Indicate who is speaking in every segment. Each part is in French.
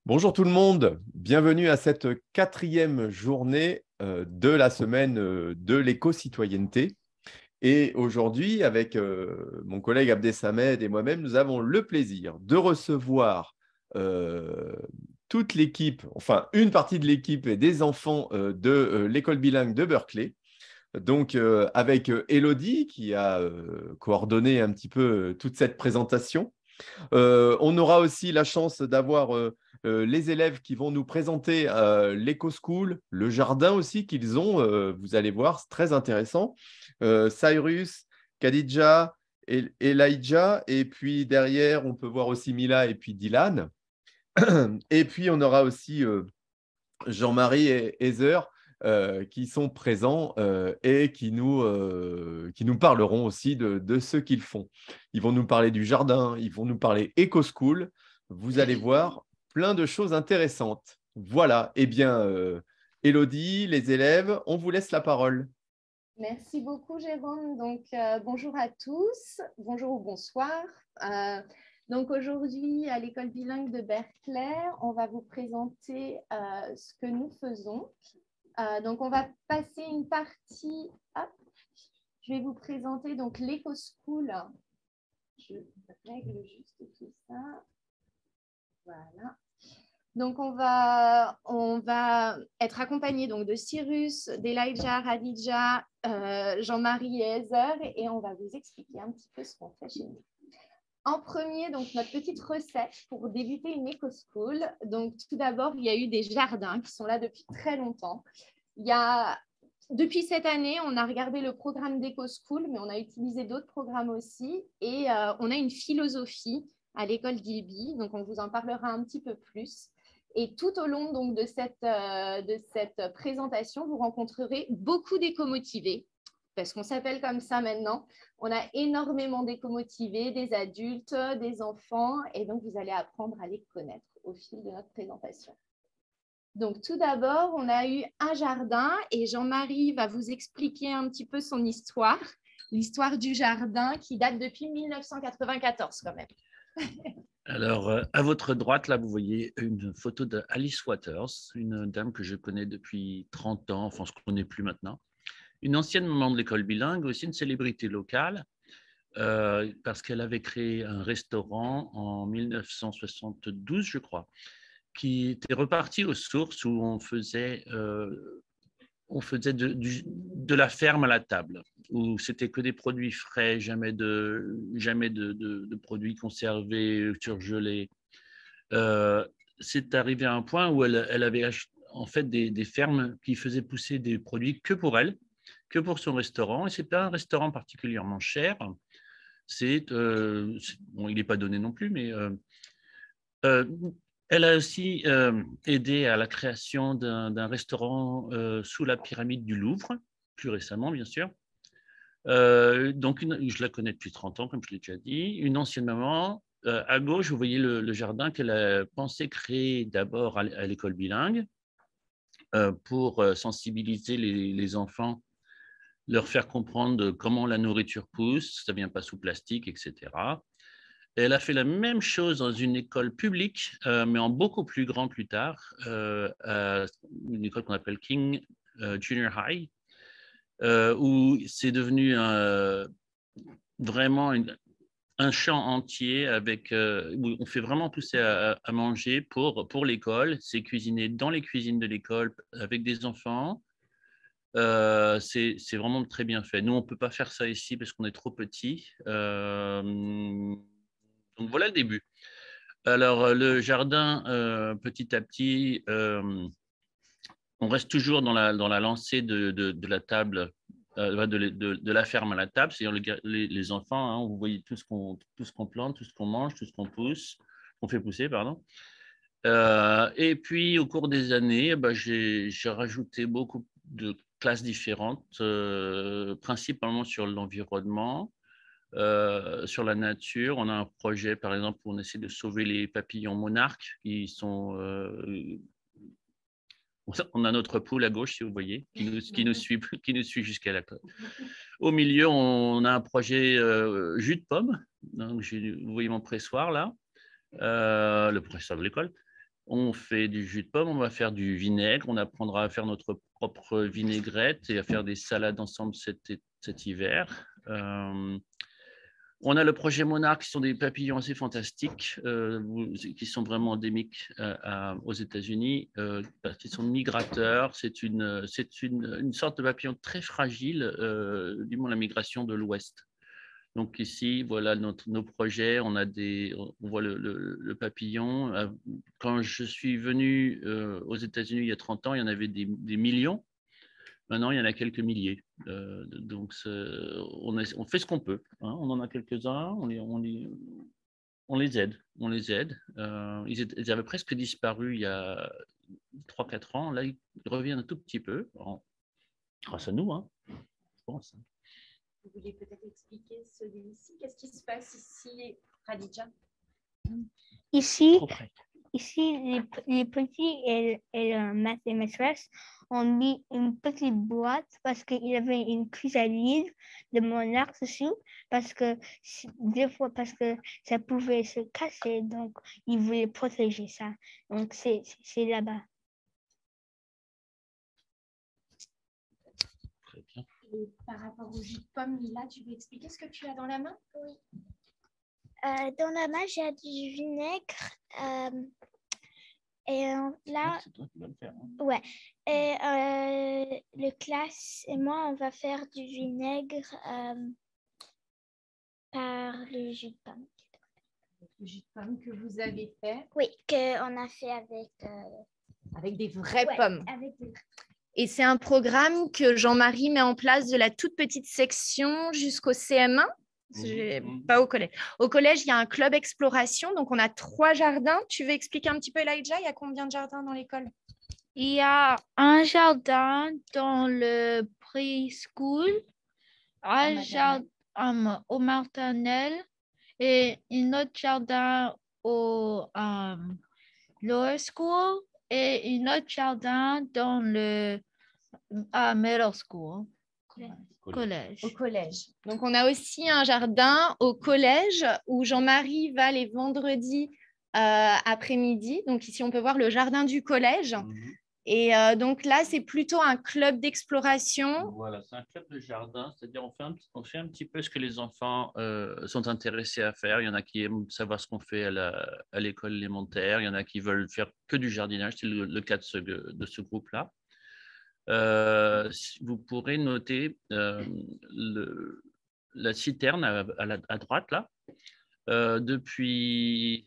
Speaker 1: Bonjour tout le monde, bienvenue à cette quatrième journée de la semaine de l'éco-citoyenneté. Et aujourd'hui, avec mon collègue Abdessamed et moi-même, nous avons le plaisir de recevoir euh, toute l'équipe, enfin une partie de l'équipe et des enfants de l'école bilingue de Berkeley. Donc avec Elodie qui a coordonné un petit peu toute cette présentation. On aura aussi la chance d'avoir les élèves qui vont nous présenter l'éco-school, le jardin aussi qu'ils ont. Vous allez voir, c'est très intéressant. Cyrus, Khadija, Elijah, et puis derrière, on peut voir aussi Mila et puis Dylan. Et puis, on aura aussi Jean-Marie et Heather qui sont présents et qui nous parleront aussi de ce qu'ils font. Ils vont nous parler du jardin, ils vont nous parler éco-school. Vous allez voir plein de choses intéressantes. Voilà, eh bien, Élodie, les élèves, on vous laisse la parole.
Speaker 2: Merci beaucoup, Jérôme. Donc, bonjour à tous, bonjour ou bonsoir. Donc, aujourd'hui, à l'école bilingue de Berkeley, on va vous présenter ce que nous faisons. Donc, on va passer une partie. Hop, je vais vous présenter donc l'éco-school. Je règle juste tout ça. Voilà. Donc, on va être accompagné donc, de Cyrus, d'Elijah, Radija, Jean-Marie et Heather, et on va vous expliquer un petit peu ce qu'on fait chez nous. En premier, donc, notre petite recette pour débuter une éco-school. Donc, tout d'abord, il y a eu des jardins qui sont là depuis très longtemps. Depuis cette année, on a regardé le programme d'éco-school, mais on a utilisé d'autres programmes aussi, et on a une philosophie à l'école d'Ilby, donc on vous en parlera un petit peu plus. Et tout au long donc, de cette présentation, vous rencontrerez beaucoup d'éco-motivés, parce qu'on s'appelle comme ça maintenant. On a énormément d'éco-motivés, des adultes, des enfants, et donc vous allez apprendre à les connaître au fil de notre présentation. Donc, tout d'abord, on a eu un jardin et Jean-Marie va vous expliquer un petit peu son histoire, l'histoire du jardin qui date depuis 1994 quand même.
Speaker 3: Alors, à votre droite, là, vous voyez une photo d'Alice Waters, une dame que je connais depuis 30 ans, enfin, on ne se connaît plus maintenant. Une ancienne maman de l'école bilingue, aussi une célébrité locale, parce qu'elle avait créé un restaurant en 1972, je crois, qui était reparti aux sources où on faisait de la ferme à la table, où c'était que des produits frais, jamais de produits conservés, surgelés. C'est arrivé à un point où elle avait en fait des fermes qui faisaient pousser des produits que pour elle, que pour son restaurant. Et ce n'est pas un restaurant particulièrement cher. Bon, il n'est pas donné non plus, mais euh, elle a aussi aidé à la création d'un restaurant sous la pyramide du Louvre, plus récemment, bien sûr. Donc, je la connais depuis 30 ans, comme je l'ai déjà dit. Une ancienne maman. À gauche, vous voyez le jardin qu'elle a pensé créer d'abord à l'école bilingue pour sensibiliser les enfants, leur faire comprendre comment la nourriture pousse, ça ne vient pas sous plastique, etc. Elle a fait la même chose dans une école publique, mais en beaucoup plus grand plus tard, une école qu'on appelle King Junior High, où c'est devenu vraiment un champ entier avec, où on fait vraiment pousser à manger pour l'école. C'est cuisiné dans les cuisines de l'école avec des enfants. C'est vraiment très bien fait. Nous, on ne peut pas faire ça ici parce qu'on est trop petits. Donc voilà le début. Alors, le jardin, petit à petit, on reste toujours dans la lancée de la table, de la ferme à la table, c'est-à-dire les enfants, hein, vous voyez tout ce qu'on plante, tout ce qu'on mange, tout ce qu'on fait pousser, pardon. Et puis, au cours des années, j'ai rajouté beaucoup de classes différentes, principalement sur l'environnement, sur la nature. On a un projet, par exemple, où on essaie de sauver les papillons monarques qui sont. On a notre poule à gauche, si vous voyez, qui nous suit jusqu'à la côte. Au milieu, on a un projet jus de pomme. Donc, vous voyez mon pressoir là, le pressoir de l'école. On fait du jus de pomme, on va faire du vinaigre, on apprendra à faire notre propre vinaigrette et à faire des salades ensemble cet hiver. On a le projet Monarch, qui sont des papillons assez fantastiques, qui sont vraiment endémiques aux États-Unis, parce qu'ils sont migrateurs. C'est une sorte de papillon très fragile, du moins la migration de l'Ouest. Donc ici, voilà nos projets. On voit le papillon. Quand je suis venu aux États-Unis il y a 30 ans, il y en avait des millions. Maintenant, il y en a quelques milliers. Donc, on fait ce qu'on peut. Hein. On en a quelques-uns. On les aide. Ils avaient presque disparu il y a 3-4 ans. Là, ils reviennent un tout petit peu. Grâce à nous, hein, je pense.
Speaker 2: Vous voulez peut-être expliquer celui-ci? Qu'est-ce qui se passe ici, Khadija?
Speaker 4: Ici, les petits et maîtres et maîtresses ont mis une petite boîte parce qu'il y avait une chrysalide de monarque dessus, parce que des fois, parce que ça pouvait se casser, donc ils voulaient protéger ça. Donc c'est là-bas.
Speaker 3: Très bien.
Speaker 2: Et par rapport au jus de pomme, Lila, tu veux expliquer ce que tu as dans la main?
Speaker 4: Oui. Dans la main, j'ai du vinaigre. Et là,
Speaker 3: c'est toi qui vas le faire. Hein.
Speaker 4: Ouais. Et le classe et moi, on va faire du vinaigre par le jus de pomme.
Speaker 2: Le jus de pomme que vous avez fait?
Speaker 4: Oui, qu'on a fait
Speaker 2: avec des vraies pommes.
Speaker 4: Avec des...
Speaker 2: Et c'est un programme que Jean-Marie met en place de la toute petite section jusqu'au CM1. Pas au collège. Au collège, il y a un club exploration. Donc, on a 3 jardins. Tu veux expliquer un petit peu, Elijah, il y a combien de jardins dans l'école?
Speaker 4: Il y a un jardin dans le preschool, un jardin au maternel et un autre jardin au lower school et un autre jardin dans le middle school. Collège.
Speaker 2: Au collège. Donc, on a aussi un jardin au collège où Jean-Marie va les vendredis après-midi. Donc, ici, on peut voir le jardin du collège. Et donc là, c'est plutôt un club d'exploration.
Speaker 3: Voilà, c'est un club de jardin, c'est-à-dire on fait un petit peu ce que les enfants sont intéressés à faire. Il y en a qui aiment savoir ce qu'on fait à l'école élémentaire. Il y en a qui veulent faire que du jardinage. C'est le cas de ce groupe-là. Vous pourrez noter la citerne à droite, là. Depuis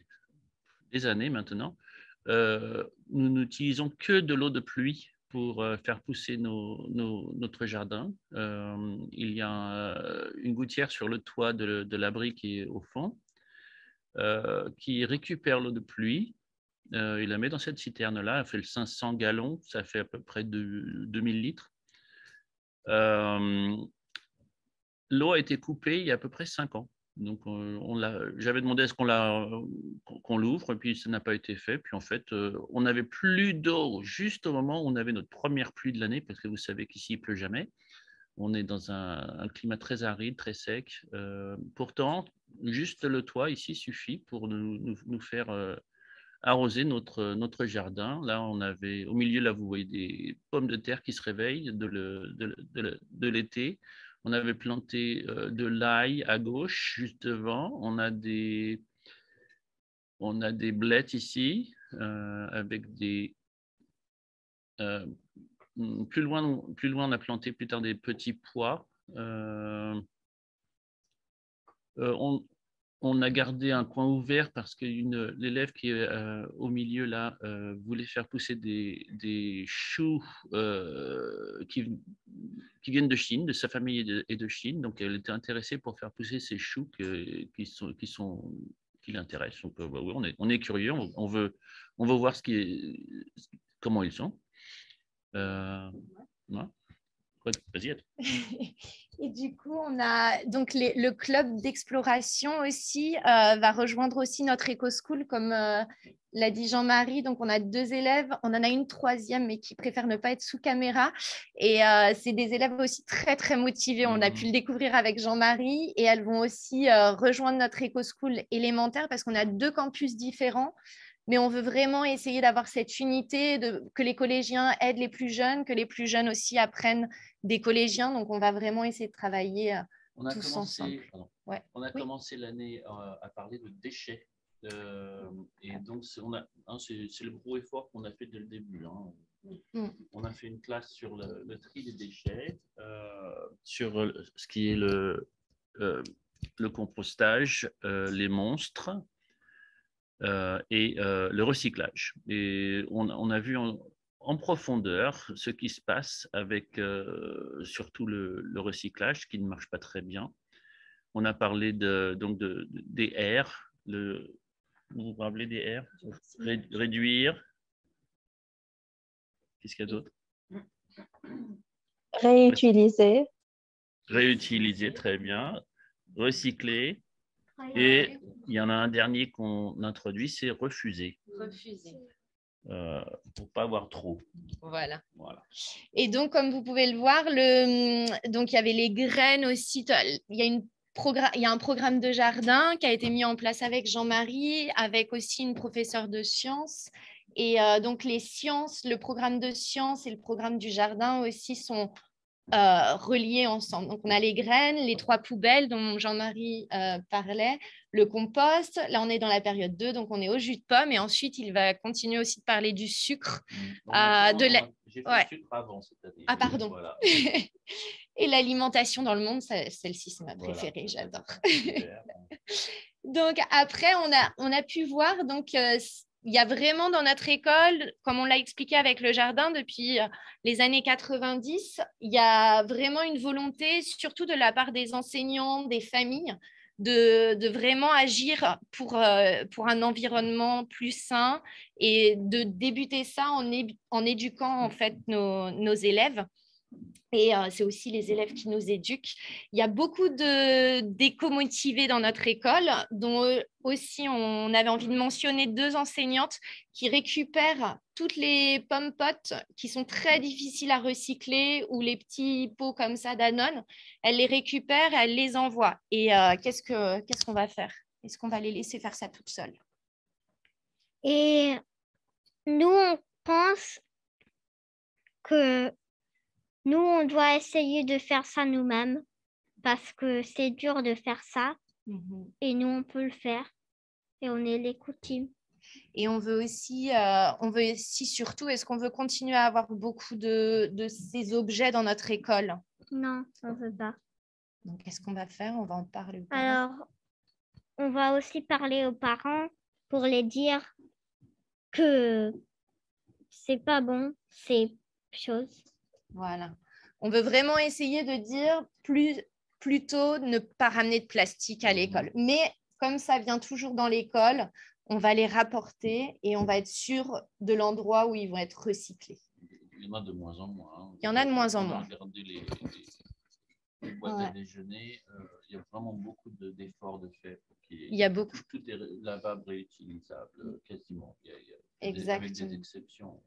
Speaker 3: des années maintenant, nous n'utilisons que de l'eau de pluie pour faire pousser notre jardin. Il y a une gouttière sur le toit de l'abri qui est au fond, qui récupère l'eau de pluie. Il la met dans cette citerne-là, elle fait le 500 gallons, ça fait à peu près 2000 litres. L'eau a été coupée il y a à peu près 5 ans. Donc, j'avais demandé à ce qu'on l'ouvre, et puis ça n'a pas été fait. Puis en fait, on n'avait plus d'eau juste au moment où on avait notre première pluie de l'année, parce que vous savez qu'ici, il ne pleut jamais. On est dans un climat très aride, très sec. Pourtant, juste le toit ici suffit pour nous faire arroser notre jardin. Là, on avait au milieu, là, vous voyez des pommes de terre qui se réveillent de l'été. On avait planté de l'ail à gauche, juste devant. On a des blettes ici, avec des... plus loin, on a planté plus tard des petits pois. On a gardé un coin ouvert parce que l'élève qui est au milieu là voulait faire pousser des choux qui viennent de Chine, de sa famille et de Chine. Donc, elle était intéressée pour faire pousser ces choux qui l'intéressent. Donc, oui, on est curieux, on veut voir comment ils sont. Ouais. Vas-y.
Speaker 2: Et du coup, on a donc le club d'exploration aussi va rejoindre aussi notre éco-school, comme l'a dit Jean-Marie. Donc, on a 2 élèves. On en a une 3e, mais qui préfère ne pas être sous caméra. Et c'est des élèves aussi très, très motivés. On a pu le découvrir avec Jean-Marie. Et elles vont aussi rejoindre notre éco-school élémentaire parce qu'on a 2 campus différents. mais on veut vraiment essayer d'avoir cette unité, que les collégiens aident les plus jeunes, que les plus jeunes aussi apprennent des collégiens. Donc, on va vraiment essayer de travailler tous ensemble. Ouais.
Speaker 3: On a commencé l'année à parler de déchets. Et donc, c'est le gros effort qu'on a fait dès le début. On a fait une classe sur le tri des déchets, sur ce qui est le compostage, les monstres et le recyclage. Et on a vu en profondeur ce qui se passe avec surtout le recyclage qui ne marche pas très bien. On a parlé des R, vous vous rappelez des R? Réduire. Qu'est-ce qu'il y a d'autre?
Speaker 5: Réutiliser.
Speaker 3: Réutiliser, très bien. Recycler. Et il y en a un dernier qu'on introduit, c'est refuser.
Speaker 2: Refuser.
Speaker 3: Pour ne pas avoir trop.
Speaker 2: Voilà. Et donc, comme vous pouvez le voir, donc il y avait les graines aussi. Il y a un programme de jardin qui a été mis en place avec Jean-Marie, avec aussi une professeure de sciences. Et donc, les sciences, le programme de sciences et le programme du jardin aussi sont reliés ensemble. Donc, on a les graines, les 3 poubelles dont Jean-Marie parlait, le compost. Là, on est dans la période 2, donc on est au jus de pomme. Et ensuite, il va continuer aussi de parler du sucre.
Speaker 3: J'ai fait le sucre avant cette année.
Speaker 2: Ah, pardon. Voilà. Et l'alimentation dans le monde, celle-ci, c'est ma préférée, j'adore. Donc, après, on a pu voir, donc, il y a vraiment dans notre école, comme on l'a expliqué avec le jardin depuis les années 90, il y a vraiment une volonté, surtout de la part des enseignants, des familles, de vraiment agir pour un environnement plus sain et de débuter ça en éduquant en fait nos élèves. Et c'est aussi les élèves qui nous éduquent. Il y a beaucoup d'éco-motivés dans notre école, dont aussi on avait envie de mentionner 2 enseignantes qui récupèrent toutes les pommes-potes qui sont très difficiles à recycler ou les petits pots comme ça Danone. Elles les récupèrent, elles les envoient. Et qu'est-ce qu'on va faire? Est-ce qu'on va les laisser faire ça toutes seules?
Speaker 4: Et nous, on pense que nous, on doit essayer de faire ça nous-mêmes parce que c'est dur de faire ça. Et nous, on peut le faire. Et on est les coutumes.
Speaker 2: Et on veut aussi surtout, est-ce qu'on veut continuer à avoir beaucoup de ces objets dans notre école?
Speaker 4: Non, on ne veut pas.
Speaker 2: Donc, qu'est-ce qu'on va faire? On va en parler aux parents.
Speaker 4: Alors, on va aussi parler aux parents pour les dire que c'est pas bon, ces choses.
Speaker 2: Voilà. On veut vraiment essayer de dire plutôt ne pas ramener de plastique à l'école. Mais comme ça vient toujours dans l'école, on va les rapporter et on va être sûr de l'endroit où ils vont être recyclés.
Speaker 3: Il y en a de moins en moins.
Speaker 2: Il y en a de moins en moins.
Speaker 3: Regardez les boîtes à déjeuner, il y a vraiment beaucoup d'efforts de fait.
Speaker 2: Il y a beaucoup.
Speaker 3: Tout est lavable, réutilisable, quasiment.
Speaker 2: Exactement.
Speaker 3: Avec des exceptions.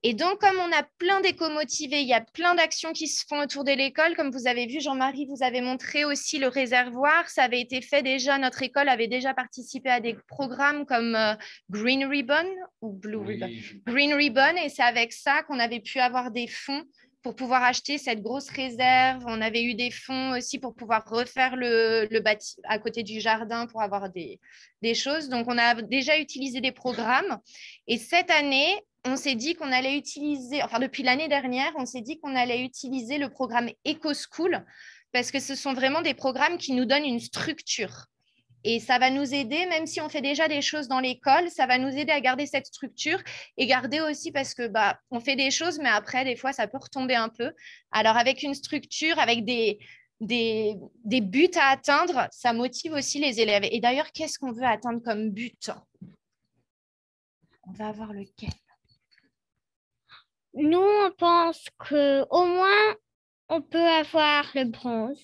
Speaker 2: Et donc, comme on a plein d'éco-motivés, il y a plein d'actions qui se font autour de l'école. Comme vous avez vu, Jean-Marie vous avez montré aussi le réservoir. Ça avait été fait déjà. Notre école avait déjà participé à des programmes comme Green Ribbon ou Blue Ribbon. Green Ribbon. Et c'est avec ça qu'on avait pu avoir des fonds pour pouvoir acheter cette grosse réserve. On avait eu des fonds aussi pour pouvoir refaire le bâti à côté du jardin pour avoir des choses. Donc, on a déjà utilisé des programmes. Et cette année, on s'est dit qu'on allait utiliser, enfin depuis l'année dernière, on s'est dit qu'on allait utiliser le programme EcoSchool parce que ce sont vraiment des programmes qui nous donnent une structure. Et ça va nous aider, même si on fait déjà des choses dans l'école, ça va nous aider à garder cette structure et garder aussi parce que on fait des choses, mais après, des fois, ça peut retomber un peu. Alors, avec une structure, avec des buts à atteindre, ça motive aussi les élèves. Et d'ailleurs, qu'est-ce qu'on veut atteindre comme but? On va avoir lequel?
Speaker 4: Nous, on pense qu'au moins, on peut avoir le bronze.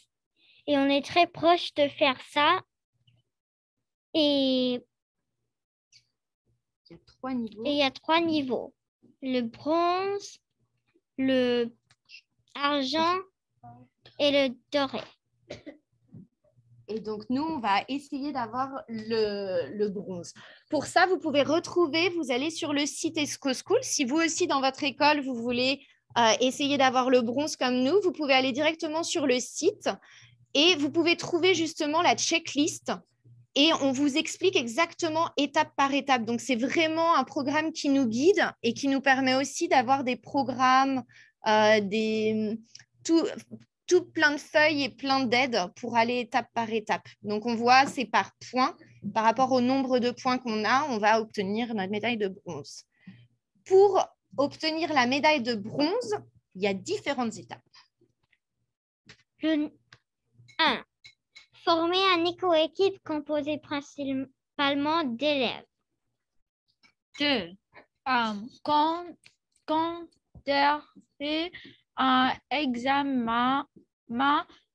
Speaker 4: Et on est très proche de faire ça. Et
Speaker 2: il y a 3 niveaux.
Speaker 4: Et il y a 3 niveaux. Le bronze, le argent et le doré.
Speaker 2: Et donc, nous, on va essayer d'avoir le bronze. Pour ça, vous pouvez retrouver, vous allez sur le site ESCO-School. Si vous aussi, dans votre école, vous voulez essayer d'avoir le bronze comme nous, vous pouvez aller directement sur le site et vous pouvez trouver justement la checklist et on vous explique exactement étape par étape. Donc, c'est vraiment un programme qui nous guide et qui nous permet aussi d'avoir des programmes, tout plein de feuilles et plein d'aides pour aller étape par étape. Donc, on voit, c'est par points. Par rapport au nombre de points qu'on a, on va obtenir notre médaille de bronze. Pour obtenir la médaille de bronze, il y a différentes étapes.
Speaker 4: 1. Former une éco-équipe composée principalement d'élèves.
Speaker 5: 2. Conduire un examen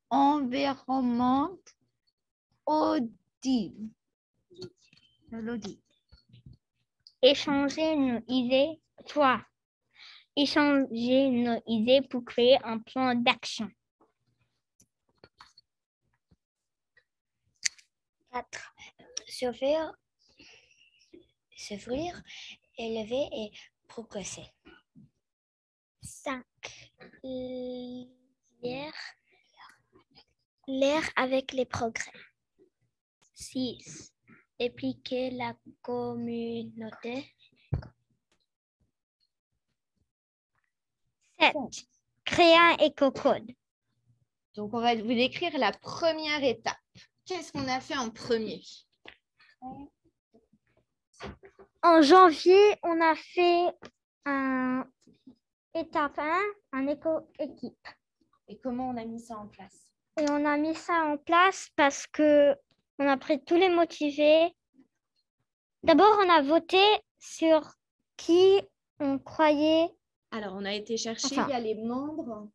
Speaker 5: environnement audit.
Speaker 4: Échanger nos idées. 3. Échanger nos idées pour créer un plan d'action.
Speaker 6: 4. S'ouvrir, élever et progresser.
Speaker 4: 5. Lire avec les progrès. 6. Impliquer la communauté. 7. Créer un éco-code.
Speaker 2: Donc, on va vous décrire la première étape. Qu'est-ce qu'on a fait en premier?
Speaker 4: En janvier, on a fait étape 1, un éco-équipe.
Speaker 2: Et comment on a mis ça en place?
Speaker 4: Et on a mis ça en place parce qu'on a pris tous les motivés. D'abord, on a voté sur qui on croyait.
Speaker 2: Alors, on a été chercher, il y a les membres.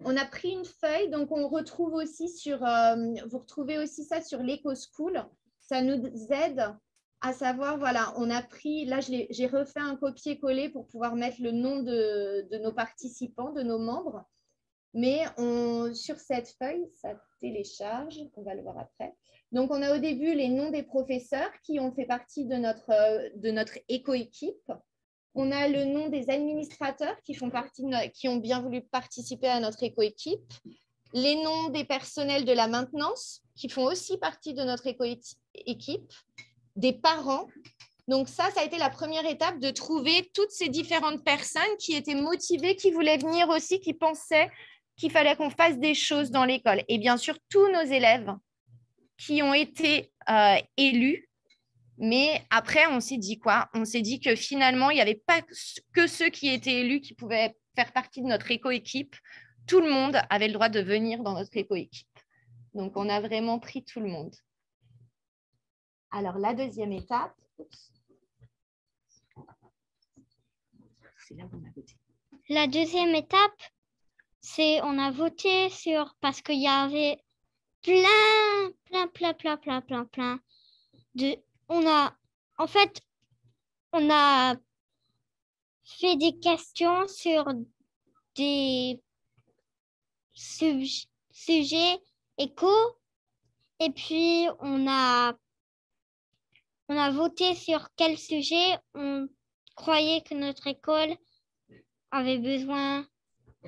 Speaker 2: On a pris une feuille, donc on retrouve aussi sur, vous retrouvez aussi ça sur l'EcoSchool. Ça nous aide à savoir, voilà, on a pris, là j'ai refait un copier-coller pour pouvoir mettre le nom de nos participants, de nos membres. Mais sur cette feuille, ça télécharge, on va le voir après. Donc, on a au début les noms des professeurs qui ont fait partie de notre éco-équipe. On a le nom des administrateurs qui ont bien voulu participer à notre éco-équipe. Les noms des personnels de la maintenance qui font aussi partie de notre éco-équipe. Des parents. Donc ça a été la première étape de trouver toutes ces différentes personnes qui étaient motivées, qui voulaient venir aussi, qui pensaient qu'il fallait qu'on fasse des choses dans l'école. Et bien sûr, tous nos élèves qui ont été élus. Mais après, on s'est dit quoi? On s'est dit que finalement, il n'y avait pas que ceux qui étaient élus qui pouvaient faire partie de notre éco-équipe. Tout le monde avait le droit de venir dans notre éco-équipe. Donc, on a vraiment pris tout le monde. Alors, la deuxième étape, c'est là où on a voté.
Speaker 4: La deuxième étape, c'est on a voté sur, parce qu'il y avait plein de... On a fait des questions sur des sujets éco et puis on a voté sur quel sujet on croyait que notre école avait besoin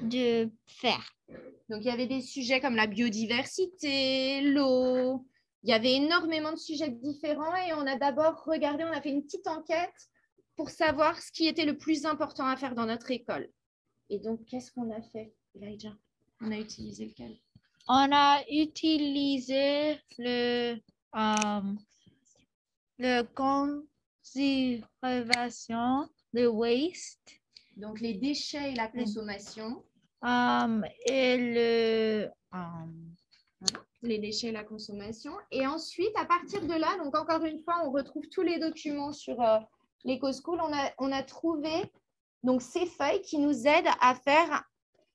Speaker 4: de faire.
Speaker 2: Donc, il y avait des sujets comme la biodiversité, l'eau. Il y avait énormément de sujets différents et on a d'abord regardé, on a fait une petite enquête pour savoir ce qui était le plus important à faire dans notre école. Et donc, qu'est-ce qu'on a fait, Elijah? On a utilisé lequel?
Speaker 5: On a utilisé le conservation, le waste.
Speaker 2: Donc, les déchets et la consommation.
Speaker 5: Et
Speaker 2: les déchets et la consommation. Et ensuite, à partir de là, donc encore une fois, on retrouve tous les documents sur l'EcoSchool. On a trouvé donc, ces feuilles qui nous aident à faire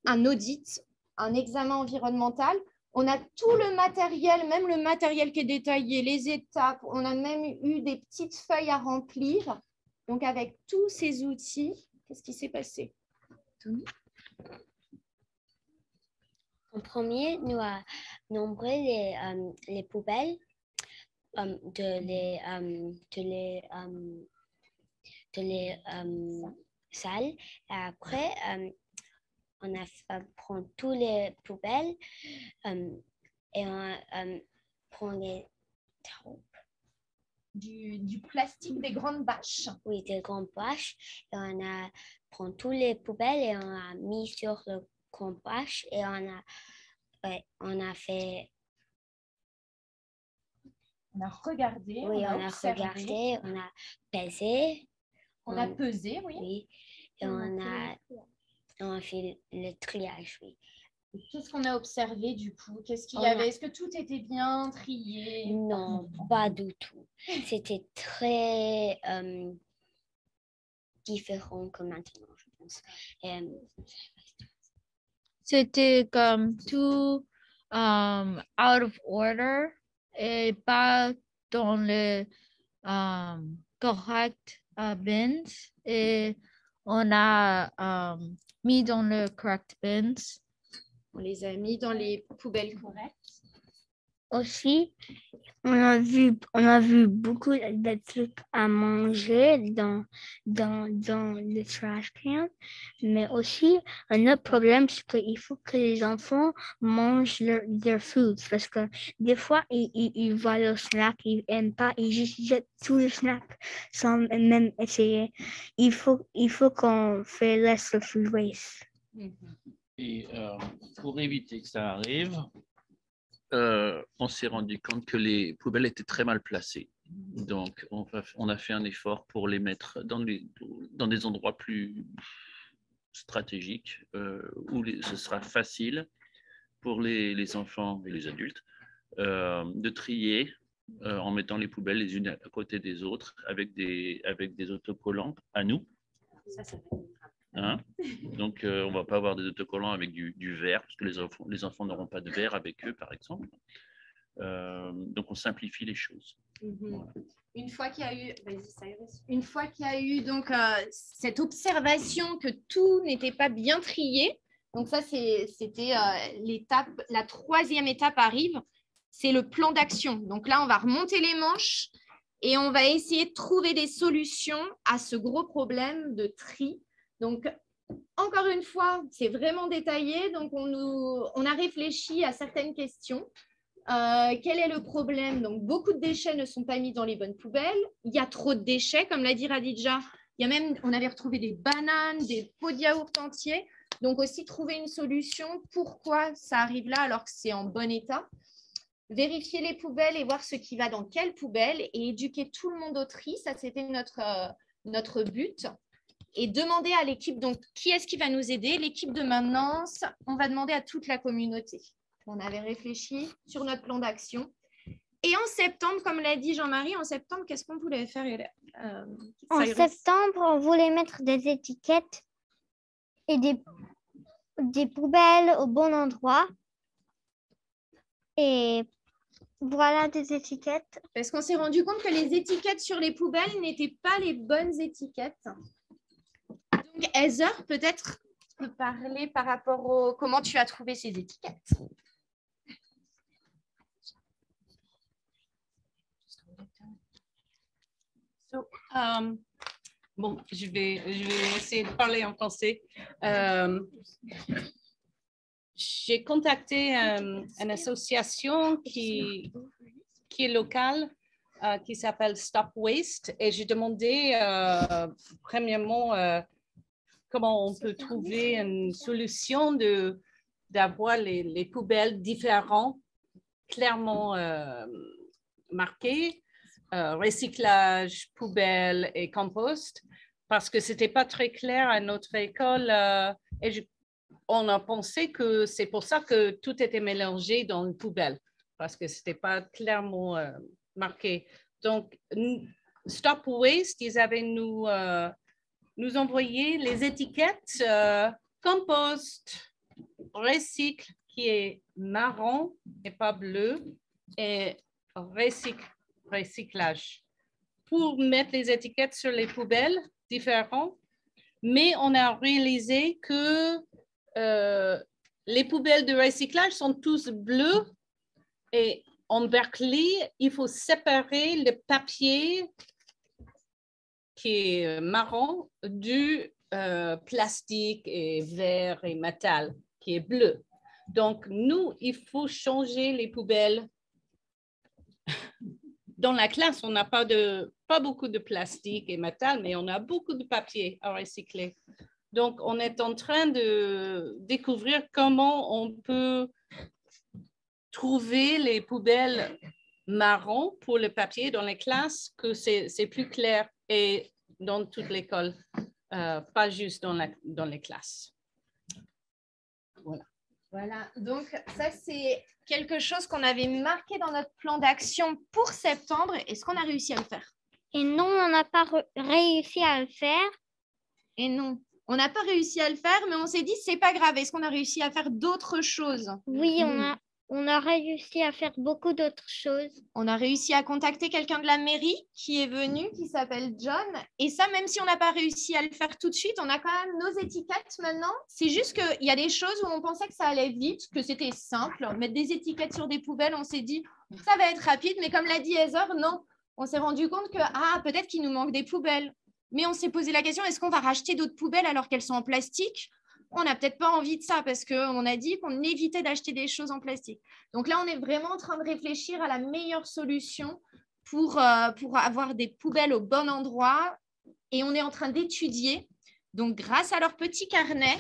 Speaker 2: un audit, un examen environnemental. On a tout le matériel, même le matériel qui est détaillé, les étapes. On a même eu des petites feuilles à remplir. Donc, avec tous ces outils, qu'est-ce qui s'est passé, Tony?
Speaker 6: En premier, nous avons nombré les poubelles de les salles. Et après, on prend tous les poubelles et on prend les
Speaker 2: du plastique des grandes bâches.
Speaker 6: Oui, des grandes bâches. Et prend tous les poubelles et on a mis sur le grande bâche et on a fait.
Speaker 2: On a regardé,
Speaker 6: Oui,
Speaker 2: on a observé.
Speaker 6: regardé, on a pesé.
Speaker 2: On a pesé, oui.
Speaker 6: Oui, et on a fait le triage, oui.
Speaker 2: Qu'est-ce qu'on a observé du coup? Qu'est-ce qu'il y avait? Est-ce que tout était bien trié?
Speaker 6: Non, pas du tout. C'était très différent que maintenant, je pense.
Speaker 5: C'était comme tout out of order et pas dans le correct bins. Et on a mis dans le correct bins.
Speaker 2: On les a mis dans les poubelles correctes.
Speaker 4: Aussi, on a vu beaucoup de trucs à manger dans le trash can, mais aussi un autre problème, c'est qu'il faut que les enfants mangent leur food, parce que des fois, ils voient leur snack, ils n'aiment pas, ils juste jettent tout le snack sans même essayer. Il faut qu'on fait less of food waste.
Speaker 3: Et pour éviter que ça arrive, on s'est rendu compte que les poubelles étaient très mal placées. Donc, on a fait un effort pour les mettre dans des endroits plus stratégiques où ce sera facile pour les enfants et les adultes de trier en mettant les poubelles les unes à côté des autres avec des autocollants à nous. Hein? Donc, on ne va pas avoir des autocollants avec du verre, parce que les enfants n'auront pas de verre avec eux, par exemple. Donc, on simplifie les choses. Voilà.
Speaker 2: Une fois qu'il y a eu donc cette observation que tout n'était pas bien trié, donc ça c'était l'étape, la troisième étape arrive, c'est le plan d'action. Donc là, on va remonter les manches et on va essayer de trouver des solutions à ce gros problème de tri. Donc, encore une fois, c'est vraiment détaillé. Donc, on a réfléchi à certaines questions. Quel est le problème? Donc, beaucoup de déchets ne sont pas mis dans les bonnes poubelles. Il y a trop de déchets, comme l'a dit Radija. On avait retrouvé des bananes, des pots de yaourt entiers. Donc, aussi trouver une solution. Pourquoi ça arrive là alors que c'est en bon état? Vérifier les poubelles et voir ce qui va dans quelle poubelle et éduquer tout le monde au tri. Ça, c'était notre but. Et demander à l'équipe, donc, qui est-ce qui va nous aider? L'équipe de maintenance, on va demander à toute la communauté. On avait réfléchi sur notre plan d'action. Et en septembre, comme l'a dit Jean-Marie, en septembre, qu'est-ce qu'on voulait faire?
Speaker 4: En septembre, on voulait mettre des étiquettes et des poubelles au bon endroit. Et voilà des étiquettes.
Speaker 2: Parce qu'on s'est rendu compte que les étiquettes sur les poubelles n'étaient pas les bonnes étiquettes. Donc, Heather, peut-être tu peux parler par rapport au comment tu as trouvé ces étiquettes.
Speaker 7: Bon, je vais essayer de parler en français. J'ai contacté une association qui est locale, qui s'appelle Stop Waste, et j'ai demandé premièrement comment on peut trouver une solution d'avoir les poubelles différentes, clairement marquées, recyclage, poubelle et compost, parce que ce n'était pas très clair à notre école et on a pensé que c'est pour ça que tout était mélangé dans une poubelle, parce que ce n'était pas clairement marqué. Donc, Stop Waste, ils avaient nous envoyé les étiquettes compost, recycle, qui est marron et pas bleu, et recyclage, pour mettre les étiquettes sur les poubelles différentes. Mais on a réalisé que les poubelles de recyclage sont tous bleues et en Berkeley, il faut séparer le papier qui est marron du plastique et verre et métal qui est bleu. Donc, nous, il faut changer les poubelles. Dans la classe, on n'a pas beaucoup de plastique et métal, mais on a beaucoup de papier à recycler. Donc, on est en train de découvrir comment on peut trouver les poubelles marron pour le papier dans les classes, que c'est plus clair et dans toute l'école, pas juste dans les classes. Voilà.
Speaker 2: Voilà, donc ça c'est quelque chose qu'on avait marqué dans notre plan d'action pour septembre. Est-ce qu'on a réussi à le faire?
Speaker 4: Et non, on n'a pas réussi à le faire.
Speaker 2: Et non, on n'a pas réussi à le faire, mais on s'est dit c'est pas grave. Est-ce qu'on a réussi à faire d'autres choses?
Speaker 4: Oui, on a réussi à faire beaucoup d'autres choses.
Speaker 2: On a réussi à contacter quelqu'un de la mairie qui est venu, qui s'appelle John. Et ça, même si on n'a pas réussi à le faire tout de suite, on a quand même nos étiquettes maintenant. C'est juste qu'il y a des choses où on pensait que ça allait vite, que c'était simple. Mettre des étiquettes sur des poubelles, on s'est dit, ça va être rapide. Mais comme l'a dit Heather, non. On s'est rendu compte que peut-être qu'il nous manque des poubelles. Mais on s'est posé la question, est-ce qu'on va racheter d'autres poubelles alors qu'elles sont en plastique? On n'a peut-être pas envie de ça parce qu'on a dit qu'on évitait d'acheter des choses en plastique. Donc là, on est vraiment en train de réfléchir à la meilleure solution pour avoir des poubelles au bon endroit. Et on est en train d'étudier. Donc, grâce à leur petit carnet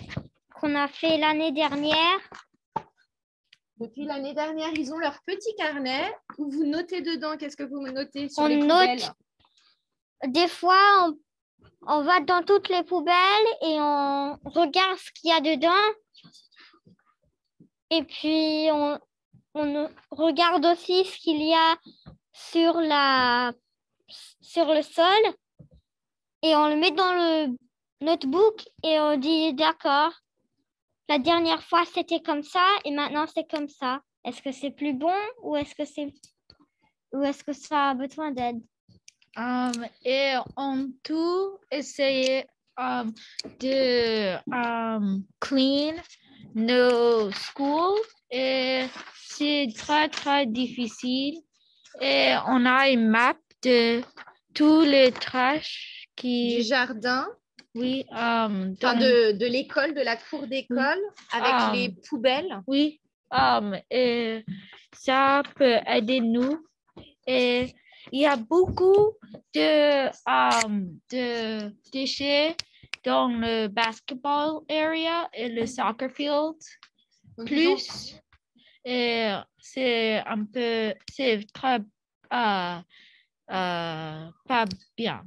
Speaker 4: qu'on a fait l'année dernière.
Speaker 2: Depuis l'année dernière, ils ont leur petit carnet où vous notez dedans. Qu'est-ce que vous notez sur les poubelles?
Speaker 4: Des fois, on va dans toutes les poubelles et on regarde ce qu'il y a dedans. Et puis, on regarde aussi ce qu'il y a sur le sol. Et on le met dans le notebook et on dit, d'accord, la dernière fois, c'était comme ça et maintenant, c'est comme ça. Est-ce que c'est plus bon ou est-ce que ça a besoin d'aide?
Speaker 5: Et on tout essayer de clean nos schools et c'est très très difficile et on a une map de tous les trash
Speaker 2: du jardin,
Speaker 5: oui,
Speaker 2: de l'école, de la cour d'école avec les poubelles.
Speaker 5: Oui, et ça peut aider nous et il y a beaucoup de déchets dans le basketball area et le soccer field. Plus, et c'est très pas bien.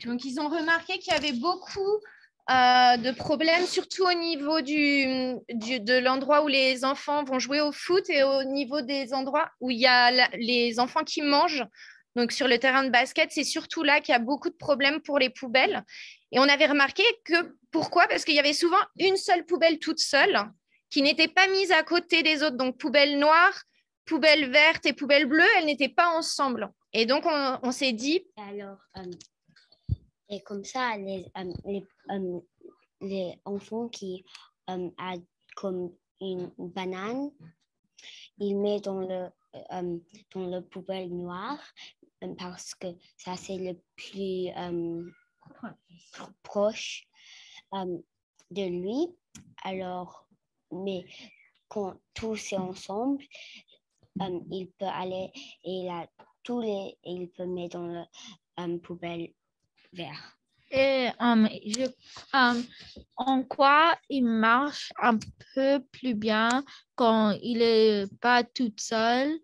Speaker 2: Donc, ils ont remarqué qu'il y avait beaucoup de problèmes, surtout au niveau de l'endroit où les enfants vont jouer au foot et au niveau des endroits où il y a les enfants qui mangent. Donc, sur le terrain de basket, c'est surtout là qu'il y a beaucoup de problèmes pour les poubelles. Et on avait remarqué que, pourquoi? Parce qu'il y avait souvent une seule poubelle toute seule qui n'était pas mise à côté des autres. Donc, poubelle noire, poubelle verte et poubelle bleue, elles n'étaient pas ensemble. Et donc, on s'est dit…
Speaker 6: Alors, et comme ça, les enfants qui ont comme une banane, ils mettent dans le poubelle noire parce que ça, c'est le plus proche de lui. Alors, mais quand tout c'est ensemble, il peut aller et il peut mettre dans le poubelle vert.
Speaker 5: Et en quoi il marche un peu plus bien quand il n'est pas tout seul?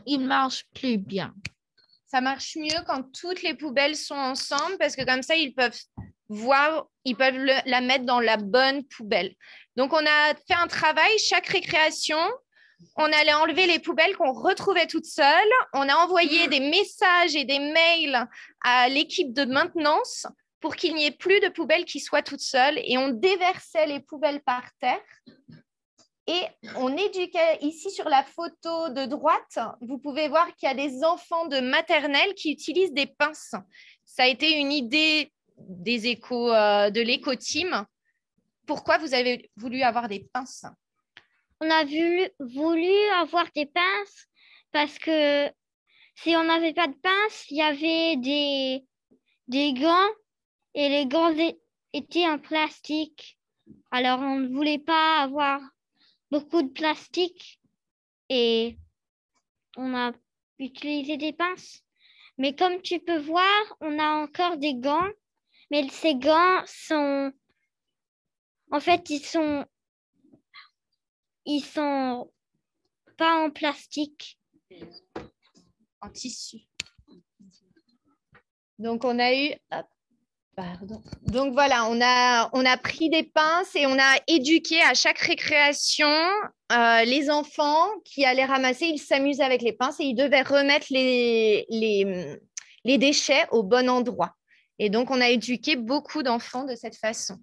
Speaker 5: Il marche plus bien.
Speaker 2: Ça marche mieux quand toutes les poubelles sont ensemble parce que comme ça, ils peuvent voir, ils peuvent la mettre dans la bonne poubelle. Donc, on a fait un travail, chaque récréation, on allait enlever les poubelles qu'on retrouvait toutes seules. On a envoyé des messages et des mails à l'équipe de maintenance pour qu'il n'y ait plus de poubelles qui soient toutes seules. Et on déversait les poubelles par terre. Et on éduquait, ici sur la photo de droite, vous pouvez voir qu'il y a des enfants de maternelle qui utilisent des pinces. Ça a été une idée des de l'éco-team. pourquoi vous avez voulu avoir des pinces?
Speaker 4: On a voulu avoir des pinces parce que si on n'avait pas de pinces, il y avait des gants et les gants étaient en plastique. Alors, on ne voulait pas avoir beaucoup de plastique et on a utilisé des pinces. Mais comme tu peux voir, on a encore des gants, mais ces gants sont... En fait, ils sont pas en plastique.
Speaker 2: En tissu. Donc, on a eu... Hop, pardon. Donc, voilà, on a pris des pinces et on a éduqué à chaque récréation les enfants qui allaient ramasser. Ils s'amusaient avec les pinces et ils devaient remettre les déchets au bon endroit. Et donc, on a éduqué beaucoup d'enfants de cette façon.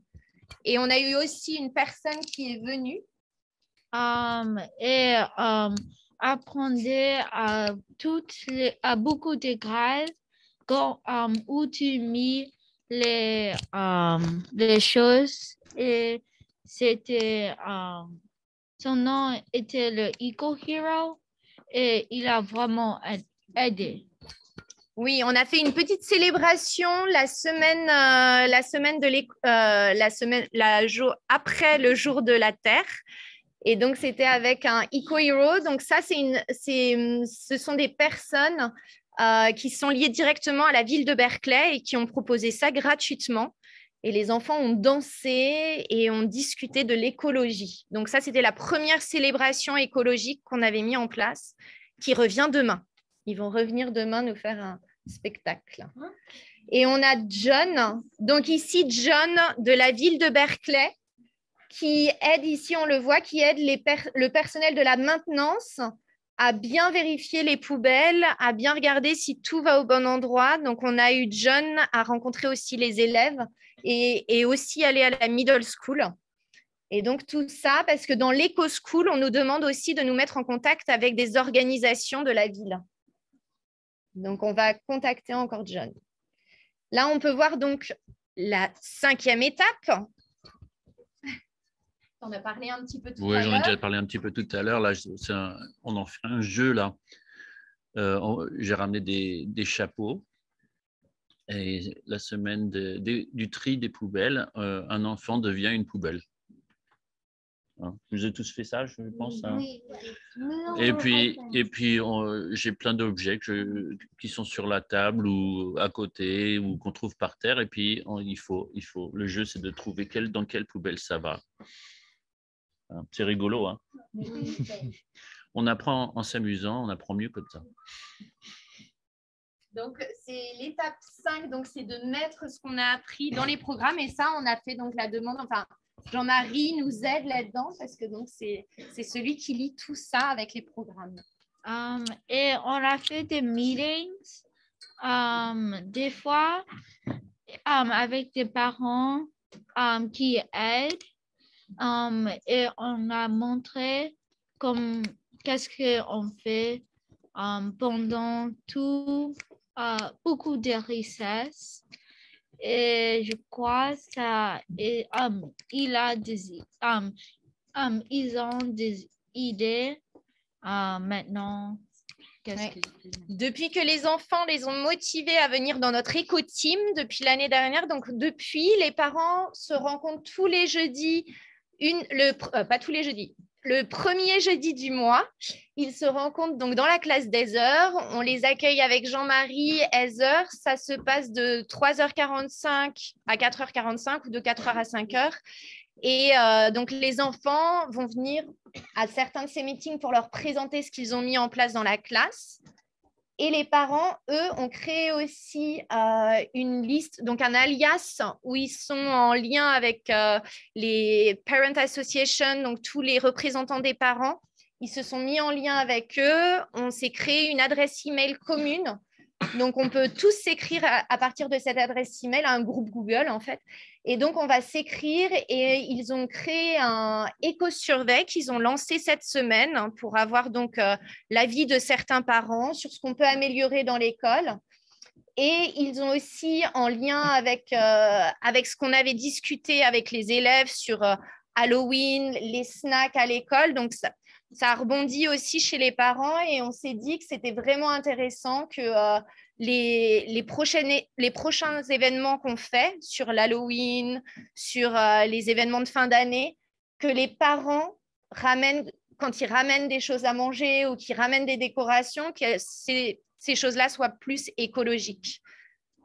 Speaker 2: Et on a eu aussi une personne qui est venue.
Speaker 5: Apprenez à beaucoup de grades où tu mis les choses. Et c'était son nom était le Eco Hero et il a vraiment aidé.
Speaker 2: Oui, on a fait une petite célébration après le jour de la Terre. Et donc, c'était avec un Eco Hero. Donc, ça, ce sont des personnes qui sont liées directement à la ville de Berkeley et qui ont proposé ça gratuitement. Et les enfants ont dansé et ont discuté de l'écologie. Donc, ça, c'était la première célébration écologique qu'on avait mis en place, qui revient demain. Ils vont revenir demain nous faire un spectacle. Et on a John. Donc, ici, John de la ville de Berkeley, qui aide, ici on le voit, qui aide le personnel de la maintenance à bien vérifier les poubelles, à bien regarder si tout va au bon endroit. Donc, on a eu John à rencontrer aussi les élèves et aussi aller à la middle school. Et donc, tout ça, parce que dans l'éco-school, on nous demande aussi de nous mettre en contact avec des organisations de la ville. Donc, on va contacter encore John. Là, on peut voir donc la 5e étape. On a parlé un petit peu tout à l'heure.
Speaker 3: Oui, j'en ai déjà parlé un petit peu tout à l'heure. Là, on en fait un jeu là. J'ai ramené des chapeaux. Et la semaine du tri des poubelles, un enfant devient une poubelle. Hein, vous avez tous fait ça, je pense. Hein. Oui. Et puis j'ai plein d'objets qui sont sur la table ou à côté ou qu'on trouve par terre. Et puis le jeu, c'est de trouver dans quelle poubelle ça va. C'est rigolo, hein. On apprend en s'amusant, on apprend mieux comme ça.
Speaker 2: Donc, c'est l'étape 5, donc c'est de mettre ce qu'on a appris dans les programmes. Et ça, on a fait donc la demande, enfin, Jean-Marie nous aide là-dedans parce que donc c'est celui qui lit tout ça avec les programmes.
Speaker 5: Et on a fait des meetings, des fois, avec des parents qui aident. Et on a montré qu'est-ce qu'on fait pendant beaucoup de recess. Et je crois ils ont des idées maintenant.
Speaker 2: Depuis que les enfants les ont motivés à venir dans notre éco-team depuis l'année dernière, donc depuis, les parents se rencontrent tous les jeudis. Pas tous les jeudis, le premier jeudi du mois, ils se rencontrent donc dans la classe d'Heather. On les accueille avec Jean-Marie, Heather. Ça se passe de 3h45 à 4h45 ou de 4h à 5h. Et donc, les enfants vont venir à certains de ces meetings pour leur présenter ce qu'ils ont mis en place dans la classe. Et les parents, eux, ont créé aussi une liste, donc un alias où ils sont en lien avec les Parent Association, donc tous les représentants des parents. Ils se sont mis en lien avec eux. On s'est créé une adresse email commune. Donc, on peut tous s'écrire à partir de cette adresse email à un groupe Google, en fait. Et donc, on va s'écrire et ils ont créé un éco-survey qu'ils ont lancé cette semaine pour avoir donc l'avis de certains parents sur ce qu'on peut améliorer dans l'école. Et ils ont aussi, en lien avec ce qu'on avait discuté avec les élèves sur Halloween, les snacks à l'école, donc ça a rebondi aussi chez les parents et on s'est dit que c'était vraiment intéressant que les prochains événements qu'on fait sur l'Halloween, sur les événements de fin d'année, que les parents ramènent, quand ils ramènent des choses à manger ou qu'ils ramènent des décorations, que ces choses-là soient plus écologiques.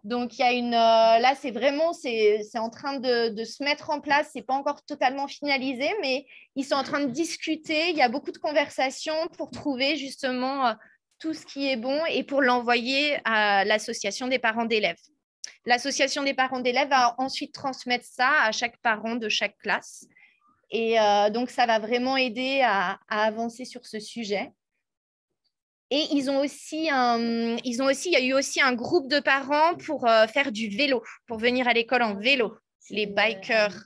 Speaker 2: Donc, il y a là, c'est en train de se mettre en place. Ce n'est pas encore totalement finalisé, mais ils sont en train de discuter. Il y a beaucoup de conversations pour trouver justement tout ce qui est bon et pour l'envoyer à l'association des parents d'élèves. L'association des parents d'élèves va ensuite transmettre ça à chaque parent de chaque classe. Et donc, ça va vraiment aider à avancer sur ce sujet. Et il y a eu aussi un groupe de parents pour faire du vélo, pour venir à l'école en vélo, les bikers.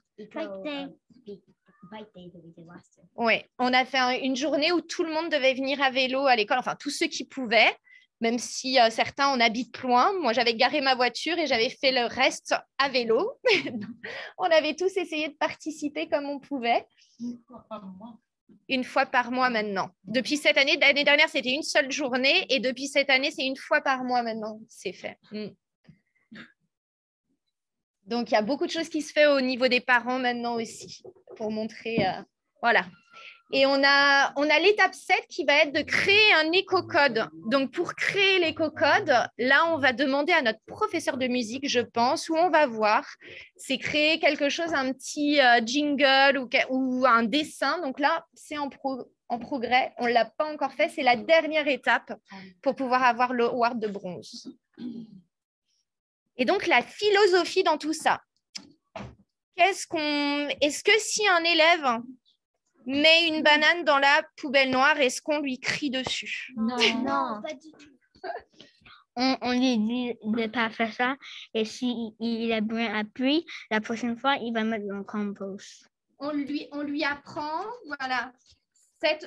Speaker 2: Oui, on a fait une journée où tout le monde devait venir à vélo à l'école, enfin tous ceux qui pouvaient, même si certains en habitent loin. Moi, j'avais garé ma voiture et j'avais fait le reste à vélo. On avait tous essayé de participer comme on pouvait. Une fois par mois maintenant. Depuis cette année, l'année dernière, c'était une seule journée et depuis cette année, c'est une fois par mois maintenant. C'est fait. Donc, il y a beaucoup de choses qui se font au niveau des parents maintenant aussi pour montrer. Voilà. Et on a l'étape 7 qui va être de créer un éco-code. Donc, pour créer l'éco-code, là, on va demander à notre professeur de musique, je pense, où on va voir, c'est créer quelque chose, un petit jingle ou un dessin. Donc là, c'est en progrès. On ne l'a pas encore fait. C'est la dernière étape pour pouvoir avoir le award de bronze. Et donc, la philosophie dans tout ça. Est-ce que si un élève met une banane dans la poubelle noire, est-ce qu'on lui crie dessus?
Speaker 4: Non, pas du tout. On lui dit de ne pas faire ça. Et s'il a bien appris, la prochaine fois, il va mettre dans le compost.
Speaker 2: On lui apprend, voilà,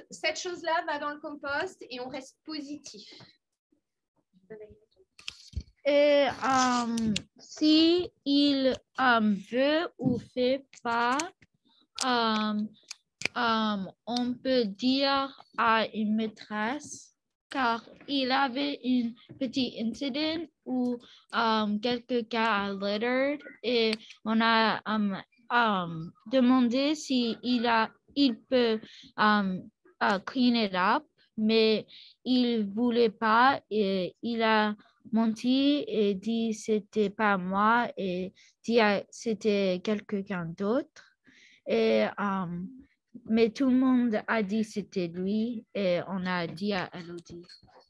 Speaker 2: cette chose-là va dans le compost et on reste positif.
Speaker 5: Et si il veut ou fait pas, on peut dire à une maîtresse, car il avait un petit incident où quelqu'un a littered et on a demandé si il peut clean it up, mais il voulait pas et il a menti et dit c'était pas moi et dit c'était quelqu'un d'autre. Et mais tout le monde a dit c'était lui et on a dit à Elodie.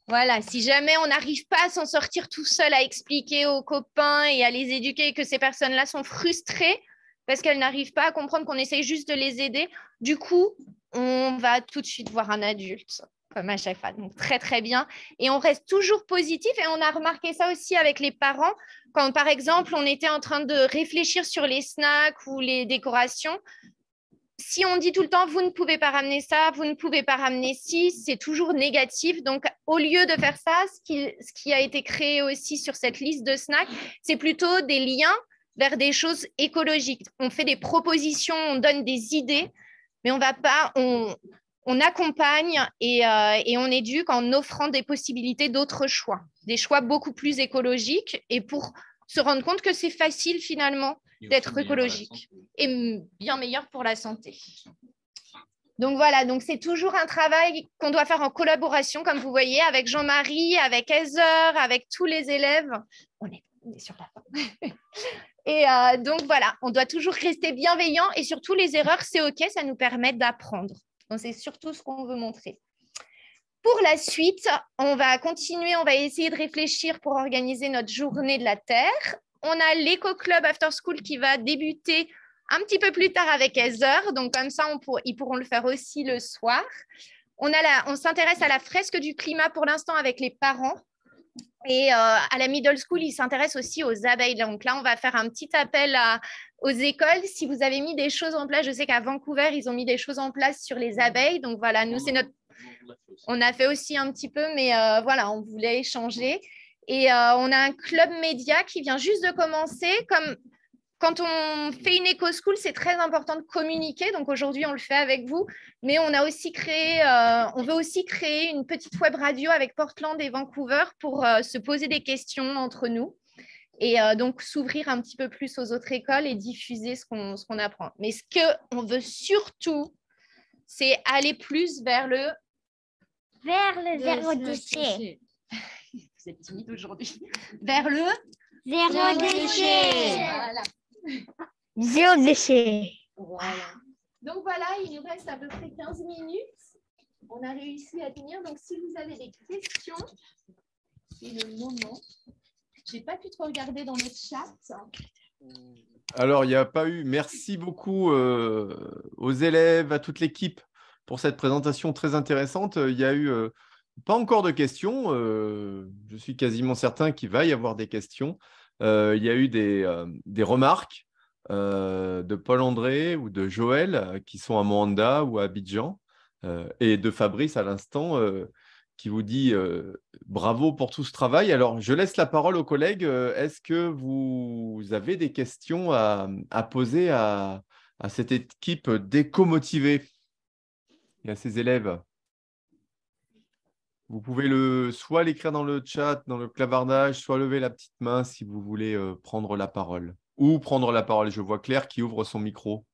Speaker 2: Voilà, si jamais on n'arrive pas à s'en sortir tout seul, à expliquer aux copains et à les éduquer que ces personnes-là sont frustrées parce qu'elles n'arrivent pas à comprendre qu'on essaye juste de les aider, du coup, on va tout de suite voir un adulte, comme à chaque fois. Donc, très, très bien. Et on reste toujours positif et on a remarqué ça aussi avec les parents. Quand, par exemple, on était en train de réfléchir sur les snacks ou les décorations, si on dit tout le temps, vous ne pouvez pas ramener ça, vous ne pouvez pas ramener ci, c'est toujours négatif. Donc, au lieu de faire ça, ce qui a été créé aussi sur cette liste de snacks, c'est plutôt des liens vers des choses écologiques. On fait des propositions, on donne des idées, mais on va pas, on accompagne et on éduque en offrant des possibilités d'autres choix, des choix beaucoup plus écologiques et pour se rendre compte que c'est facile finalement d'être écologique et bien meilleur pour la santé. Donc voilà, donc c'est toujours un travail qu'on doit faire en collaboration, comme vous voyez, avec Jean-Marie, avec Heather, avec tous les élèves. On est sur la fin. Et donc voilà, on doit toujours rester bienveillant et surtout les erreurs, c'est OK, ça nous permet d'apprendre. Donc c'est surtout ce qu'on veut montrer. Pour la suite, on va continuer, on va essayer de réfléchir pour organiser notre journée de la Terre. On a l'éco-club After School qui va débuter un petit peu plus tard avec Heather. Donc, comme ça, ils pourront le faire aussi le soir. On s'intéresse à la fresque du climat pour l'instant avec les parents. Et à la middle school, ils s'intéressent aussi aux abeilles. Donc là, on va faire un petit appel aux écoles. Si vous avez mis des choses en place, je sais qu'à Vancouver, ils ont mis des choses en place sur les abeilles. Donc voilà, nous, c'est notre... On a fait aussi un petit peu, mais voilà, on voulait échanger. Et on a un club média qui vient juste de commencer. Comme quand on fait une éco-school, c'est très important de communiquer. Donc aujourd'hui, on le fait avec vous. Mais on a aussi on veut aussi créer une petite web radio avec Portland et Vancouver pour se poser des questions entre nous. Et donc s'ouvrir un petit peu plus aux autres écoles et diffuser ce qu'on apprend. Mais ce qu'on veut surtout, c'est aller plus vers le
Speaker 4: zéro déchet.
Speaker 2: Vous êtes timide aujourd'hui. Vers le
Speaker 4: Zéro déchet.
Speaker 2: Voilà.
Speaker 4: Zéro déchet.
Speaker 2: Voilà. Donc voilà, il nous reste à peu près 15 minutes. On a réussi à tenir. Donc si vous avez des questions, c'est le moment. Je n'ai pas pu trop regarder dans le chat.
Speaker 1: Alors, il n'y a pas eu. Merci beaucoup aux élèves, à toute l'équipe pour cette présentation très intéressante. Il y a eu pas encore de questions. Je suis quasiment certain qu'il va y avoir des questions. Il y a eu des remarques de Paul-André ou de Joël qui sont à Moanda ou à Abidjan et de Fabrice à l'instant qui vous dit bravo pour tout ce travail. Alors, je laisse la parole aux collègues. Est-ce que vous avez des questions à poser à cette équipe d'éco-motivés et à ses élèves? Vous pouvez soit l'écrire dans le chat, dans le clavardage, soit lever la petite main si vous voulez prendre la parole. Ou prendre la parole. Je vois Claire qui ouvre son micro.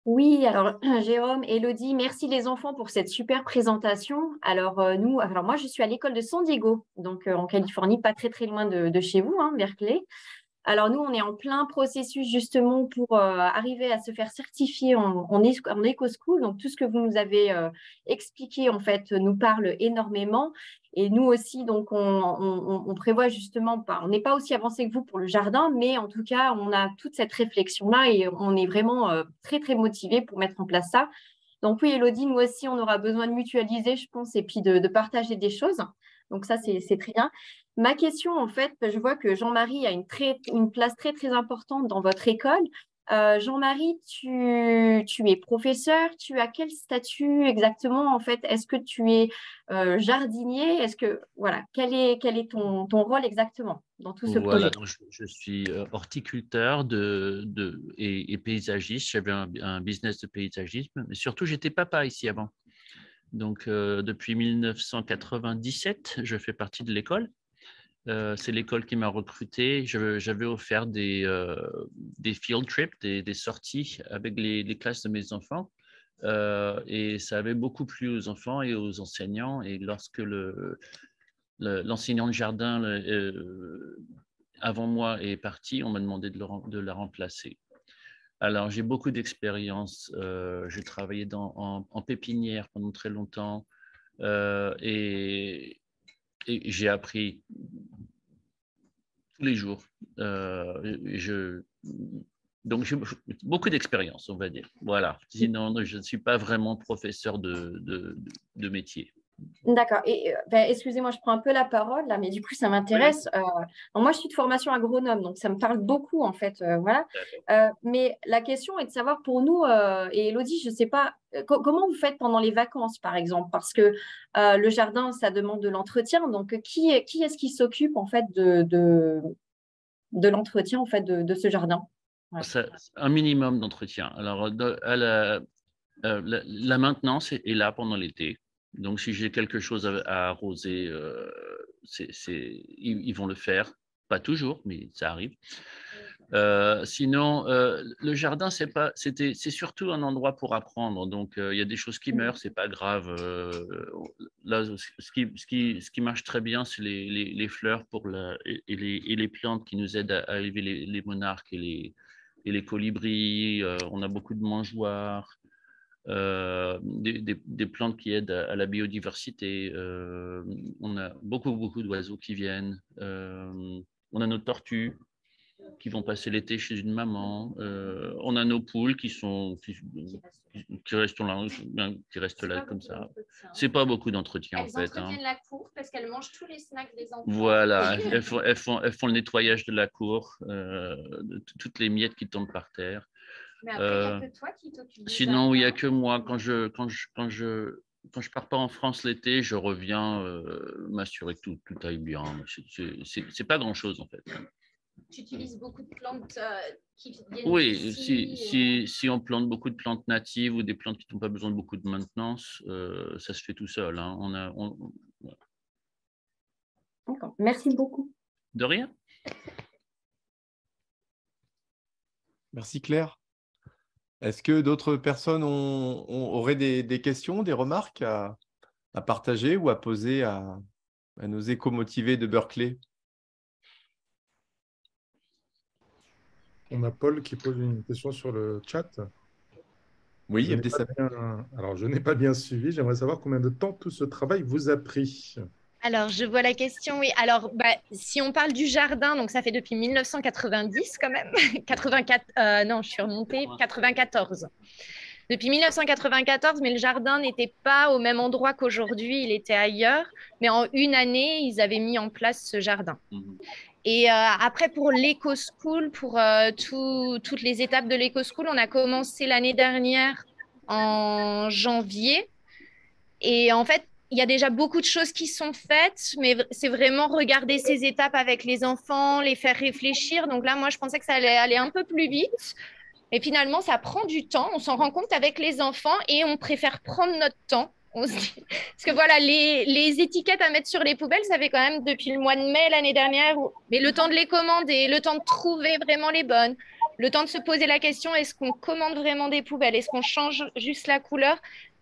Speaker 8: Oui, alors Jérôme, Élodie, merci les enfants pour cette super présentation. Alors moi je suis à l'école de San Diego, donc en Californie, pas très très loin de chez vous, hein, Berkeley. Alors nous, on est en plein processus justement pour arriver à se faire certifier en éco-school. Donc tout ce que vous nous avez expliqué en fait nous parle énormément. Et nous aussi, donc on prévoit justement, on n'est pas aussi avancé que vous pour le jardin, mais en tout cas, on a toute cette réflexion-là et on est vraiment très très motivés pour mettre en place ça. Donc oui, Élodie, nous aussi, on aura besoin de mutualiser, je pense, et puis de partager des choses. Donc ça, c'est très bien. Ma question, en fait, je vois que Jean-Marie a une place très, très importante dans votre école. Jean-Marie, tu es professeur, tu as quel statut exactement, en fait? Est-ce que tu es jardinier? Voilà, quel est ton rôle exactement dans tout ce projet?
Speaker 3: Donc je suis horticulteur et paysagiste. J'avais un business de paysagisme, mais surtout, j'étais papa ici avant. Donc, depuis 1997, je fais partie de l'école. C'est l'école qui m'a recruté. J'avais offert des field trips, des sorties avec les classes de mes enfants. Et ça avait beaucoup plu aux enfants et aux enseignants. Et lorsque l'enseignant de jardin avant moi est parti, on m'a demandé de la remplacer. Alors, j'ai beaucoup d'expérience. J'ai travaillé en pépinière pendant très longtemps et j'ai appris tous les jours. Donc, j'ai beaucoup d'expérience, on va dire. Voilà. Sinon, je ne suis pas vraiment professeur de métier.
Speaker 8: D'accord. Et excusez-moi, je prends un peu la parole là, mais du coup, ça m'intéresse. Moi, je suis de formation agronome, donc ça me parle beaucoup en fait. Voilà. Mais la question est de savoir pour nous, et Élodie, je ne sais pas, comment vous faites pendant les vacances, par exemple, parce que le jardin, ça demande de l'entretien. Donc, qui est-ce qui s'occupe en fait de l'entretien en fait de ce jardin? Ouais.
Speaker 3: Un minimum d'entretien. Alors, la maintenance est là pendant l'été. Donc, si j'ai quelque chose à arroser, ils vont le faire. Pas toujours, mais ça arrive. Sinon, le jardin, c'est surtout un endroit pour apprendre. Donc, il y a des choses qui meurent, c'est pas grave. Là, ce qui marche très bien, c'est les fleurs et les plantes qui nous aident à élever les monarques et les colibris. On a beaucoup de mangeoires. Des plantes qui aident à la biodiversité. On a beaucoup d'oiseaux qui viennent. On a nos tortues qui vont passer l'été chez une maman. On a nos poules qui restent là comme ça. C'est pas beaucoup d'entretien en fait.
Speaker 2: Elles entretiennent la cour parce qu'elles mangent tous les snacks des enfants.
Speaker 3: Voilà, elles font le nettoyage de la cour, toutes les miettes qui tombent par terre.
Speaker 2: Mais après, il n'y a que toi qui t'occupes.
Speaker 3: Sinon, il n'y a que moi. Quand quand je pars pas en France l'été, je reviens m'assurer que tout aille bien. C'est pas grand-chose, en fait.
Speaker 2: Tu utilises beaucoup de plantes qui viennent
Speaker 3: Oui,
Speaker 2: d'ici,
Speaker 3: si on plante beaucoup de plantes natives ou des plantes qui n'ont pas besoin de beaucoup de maintenance, ça se fait tout seul. Hein.
Speaker 8: D'accord. Merci beaucoup.
Speaker 3: De rien.
Speaker 1: Merci Claire. Est-ce que d'autres personnes auraient des questions, des remarques à partager ou à poser à nos éco-motivés de Berkeley?
Speaker 9: On a Paul qui pose une question sur le chat.
Speaker 1: Oui,
Speaker 9: je n'ai pas bien suivi. J'aimerais savoir combien de temps tout ce travail vous a pris.
Speaker 2: Alors, je vois la question, oui. Alors, si on parle du jardin, donc ça fait depuis 1990 quand même. 84, non, je suis remontée, 94. Depuis 1994, mais le jardin n'était pas au même endroit qu'aujourd'hui, il était ailleurs. Mais en une année, ils avaient mis en place ce jardin. Et après, pour l'éco-school, pour toutes les étapes de l'éco-school, on a commencé l'année dernière en janvier. Et en fait, il y a déjà beaucoup de choses qui sont faites, mais c'est vraiment regarder ces étapes avec les enfants, les faire réfléchir. Donc là, moi, je pensais que ça allait aller un peu plus vite. Et finalement, ça prend du temps. On s'en rend compte avec les enfants et on préfère prendre notre temps. Parce que voilà, les étiquettes à mettre sur les poubelles, ça fait quand même depuis le mois de mai l'année dernière. Mais le temps de les commander, le temps de trouver vraiment les bonnes, le temps de se poser la question, est-ce qu'on commande vraiment des poubelles? Est-ce qu'on change juste la couleur?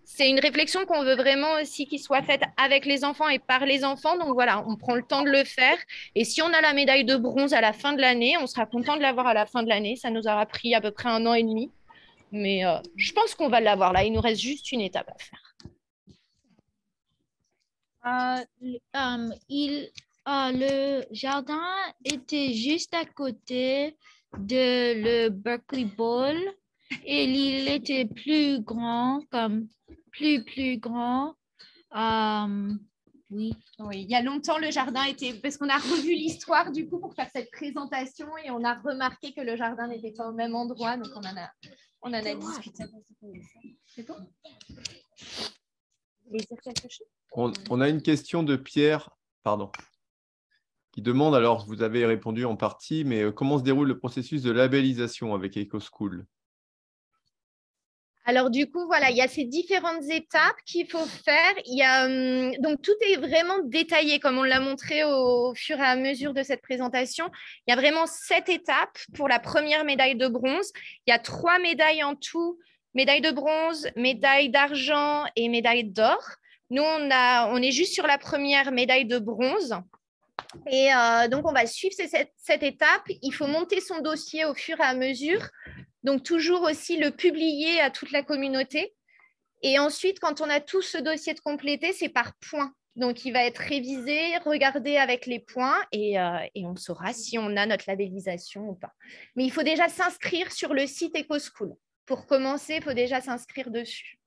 Speaker 2: C'est une réflexion qu'on veut vraiment aussi qu'il soit faite avec les enfants et par les enfants. Donc voilà, on prend le temps de le faire. Et si on a la médaille de bronze à la fin de l'année, on sera content de l'avoir à la fin de l'année. Ça nous aura pris à peu près 1 an et demi. Mais je pense qu'on va l'avoir là. Il nous reste juste une étape à faire.
Speaker 5: Le jardin était juste à côté de le Berkeley Bowl et il était plus grand, comme plus grand. Oui.
Speaker 2: Oui, il y a longtemps, le jardin était... Parce qu'on a revu l'histoire, du coup, pour faire cette présentation et on a remarqué que le jardin n'était pas au même endroit. Donc, on en a discuté. C'est bon? Vous voulez dire quelque chose?
Speaker 1: On a une question de Pierre, qui demande, alors vous avez répondu en partie, mais comment se déroule le processus de labellisation avec EcoSchool?
Speaker 2: Alors du coup, voilà, il y a ces différentes étapes qu'il faut faire. Donc tout est vraiment détaillé, comme on l'a montré au fur et à mesure de cette présentation. Il y a vraiment 7 étapes pour la première médaille de bronze. Il y a 3 médailles en tout, médaille de bronze, médaille d'argent et médaille d'or. Nous, on est juste sur la première médaille de bronze. Et donc, on va suivre cette étape. Il faut monter son dossier au fur et à mesure. Donc, toujours aussi le publier à toute la communauté. Et ensuite, quand on a tout ce dossier de complété, c'est par points. Donc, il va être révisé, regardé avec les points et on saura si on a notre labellisation ou pas. Mais il faut déjà s'inscrire sur le site EcoSchool. Pour commencer, il faut déjà s'inscrire dessus.